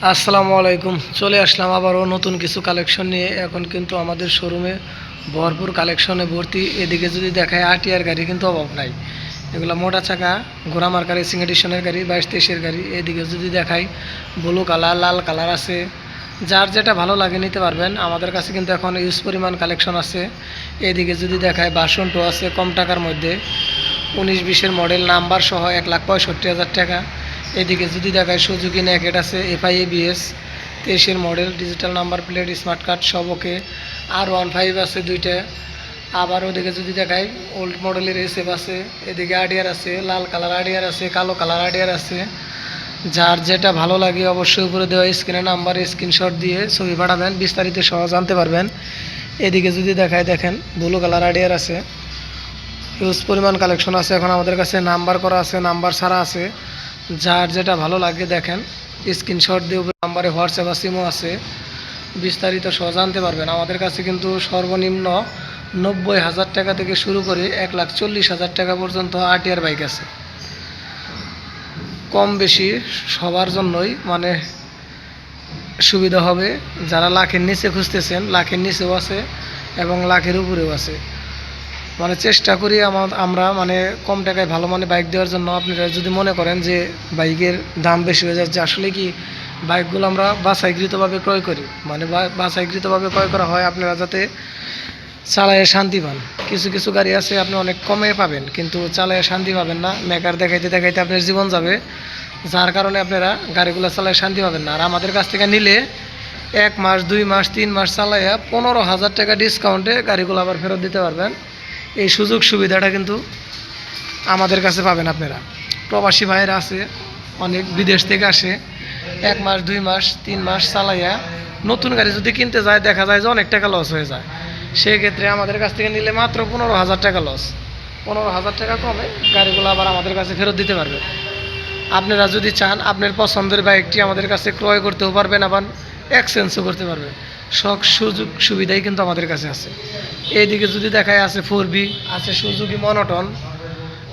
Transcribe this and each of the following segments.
আসসালামু আলাইকুম। চলে আসলাম আবারও নতুন কিছু কালেকশন নিয়ে। এখন কিন্তু আমাদের শোরুমে ভরপুর কালেকশনে ভর্তি। এদিকে যদি দেখায় আটিয়ার গাড়ি কিন্তু অভাব নাই। এগুলো মোটা চাকা ঘোড়া মার্কা রেসিং এডিশনের গাড়ি, 22-23-এর গাড়ি। এদিকে যদি দেখাই ব্লু কালার, লাল কালার আছে। যার যেটা ভালো লাগে নিতে পারবেন। আমাদের কাছে কিন্তু এখন ইউজ পরিমাণ কালেকশন আছে। এদিকে যদি দেখায় বাসনটো আছে কম টাকার মধ্যে, 19-20-এর মডেল, নাম্বার সহ 1,65,000 টাকা। এদিকে যদি দেখায় সুজুকি নেকেট আছে, এফআই এবিএস, 23-এর model, digital number plate, smart card সব ওকে। R15 আছে দুইটা। আবার ওদিকে যদি দেখায় ওল্ড মডেলের এসএফ আছে। এদিকে আডিয়ার আছে, লাল কালার আডিয়ার আছে, কালো কালার আডিয়ার আছে। যার যেটা ভালো লাগে অবশ্যই উপরে দেওয়া স্ক্রিনে নাম্বারে স্ক্রিনশট দিয়ে ছবি পাঠাবেন, বিস্তারিত সহ জানতে পারবেন। এদিকে যদি দেখায় দেখেন ব্লু কালার আডিয়ার আছে। হিউজ পরিমাণ কালেকশন আছে এখন আমাদের কাছে, নাম্বার করা আছে, নাম্বার ছাড়া আছে। যার যেটা ভালো লাগে দেখেন, স্ক্রিনশট দিয়ে নাম্বারে হোয়াটসঅ্যাপ সিমও আছে, বিস্তারিত সহ জানতে পারবেন। আমাদের কাছে কিন্তু সর্বনিম্ন 90,000 টাকা থেকে শুরু করে 1,40,000 টাকা পর্যন্ত আরটিআর বাইক আছে। কম বেশি সবার জন্যই মানে সুবিধা হবে। যারা লাখের নিচে খুঁজতেছেন, লাখের নিচেও আছে এবং লাখের উপরেও আছে। মানে চেষ্টা করি আমরা মানে কম টাকায় ভালো মানে বাইক দেওয়ার জন্য। আপনারা যদি মনে করেন যে বাইকের দাম বেশি হয়ে যাচ্ছে, আসলে কি বাইকগুলো আমরা বাছাইকৃতভাবে ক্রয় করি, মানে বাছাইকৃতভাবে ক্রয় করা হয় আপনারা যাতে চালায়ে শান্তি পান। কিছু কিছু গাড়ি আছে আপনি অনেক কমে পাবেন কিন্তু চালায়ে শান্তি পাবেন না, মেকার দেখাইতে দেখাইতে আপনার জীবন যাবে, যার কারণে আপনারা গাড়িগুলো চালায় শান্তি পাবেন না। আর আমাদের কাছ থেকে নিলে 1 মাস 2 মাস 3 মাস চালাইয়া 15,000 টাকা ডিসকাউন্টে গাড়িগুলো আবার ফেরত দিতে পারবেন। এই সুযোগ সুবিধাটা কিন্তু আমাদের কাছে পাবেন আপনারা। প্রবাসী ভাইয়েরা আছে অনেক, বিদেশ থেকে আসে, 1 মাস 2 মাস 3 মাস চালাইয়া নতুন গাড়ি যদি কিনতে যায় দেখা যায় যে অনেক টাকা লস হয়ে যায়। সেক্ষেত্রে আমাদের কাছ থেকে নিলে মাত্র 15,000 টাকা লস, 15,000 টাকা কমে গাড়িগুলো আবার আমাদের কাছে ফেরত দিতে পারবেন। আপনারা যদি চান আপনার পছন্দের বাইকটি আমাদের কাছে ক্রয় করতেও পারবেন, আবার এক্সচেঞ্জও করতে পারবেন। সব সুযোগ সুবিধাই কিন্তু আমাদের কাছে আছে। এইদিকে যদি দেখায় আছে 4B আছে, সুজুকি মনোটন,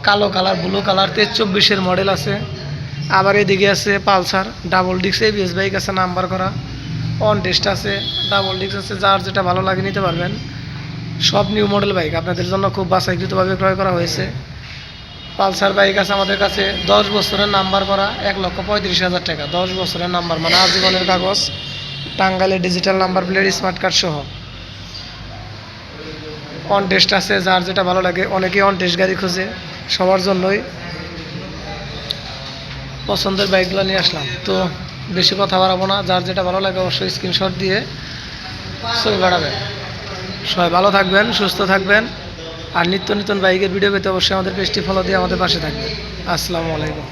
কালো কালার, ব্লু কালার, 23-24-এর মডেল আছে। আবার এদিকে আছে Pulsar double disc ABS bike আছে, নাম্বার করা, অন টেস্ট আছে, ডাবল ডিস্ক আছে। যার যেটা ভালো লাগে নিতে পারবেন। সব নিউ মডেল বাইক আপনাদের জন্য খুব বাছাইকৃতভাবে ক্রয় করা হয়েছে। পালসার বাইক আছে আমাদের কাছে 10 বছরের নাম্বার করা, 1,35,000 টাকা। 10 বছরের নাম্বার মানে আজীবনের কাগজ, টাঙ্গাইলের digital number plate, smart card সহ। অন টেস্ট আছে, যার যেটা ভালো লাগে। অনেকেই অন টেস্ট গাড়ি খোঁজে, সবার জন্যই পছন্দের বাইকগুলো নিয়ে আসলাম। তো বেশি কথা বাড়াবো না, যার যেটা ভালো লাগে অবশ্যই স্ক্রিনশট দিয়ে ছবি বাড়াবেন। সবাই ভালো থাকবেন, সুস্থ থাকবেন। আর নিত্য নতুন বাইকের ভিডিও পেতে অবশ্যই আমাদের পেজটি ফলো দিয়ে আমাদের পাশে থাকবেন। আসসালামু আলাইকুম।